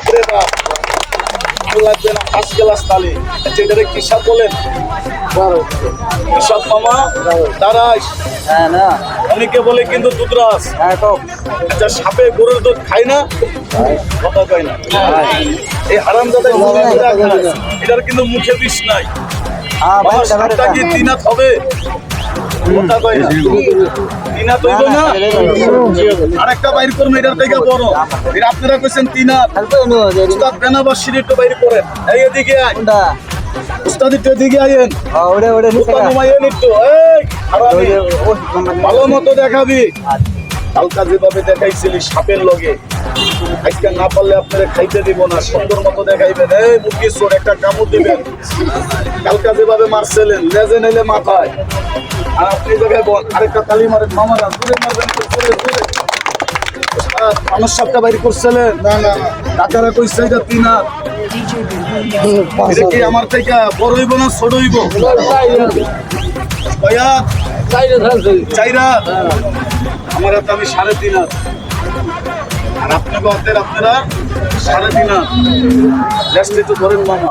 বাপরে বাপ লাগবে না ফার্স্ট ক্লাস তালি। যেটারে কি সাপ বলেন? সাপ মামা দাঁড়াইস। হ্যাঁ না অনেকে বলে কিন্তু দুধরাজ। হ্যাঁ তো আচ্ছা সাপে গরুর দুধ খায় না? কথা কয় না। এই হারামজাদা এটার কিন্তু মুখে বিষ নাই। মামা সাপটা কি তিনাত হবে? কথা কয় না। তিনাত হইব না? আরেকটা বাইর করুন এটার থেকে বড়। এটা আপনারা কইছেন তিনাত। উস্তাদ বেনাবাসীর একটু বাইর করেন। এই এদিকে আয়। উস্তাদ একটু এদিকে আইয়েন। ওরে ওরে নিচে ঘুমাইয়েন একটু। এই হারামি ভালো মতো দেখাবি। কালকা যেভাবে দেখাইছিলি সাপের লগে, আজকে না পারলে আপনারা খাইতে দিব না। সুন্দর মতো দেখাইবেন। এই মুরগি চোর একটা কামড় দিবেন। কালকা যেভাবে মারছিলেন লেজে নাইলে মাথায়, আর আপনি জায়গায় বল আরেকটা তালি মারেন। মামারা দূরে মারবেন একটু, দূরে দূরে। মানুষ সাপটা বাইর করছিলেন না না টাকারা কইছে এটা তিনাত। এটা কি আমার থেকে বড় হইব না ছোট হইব? চাইরা আমার হাতে আমি 3.5 আর আপনাকে আপনারা 3.5 লেস্টে তো ধরেন মামা।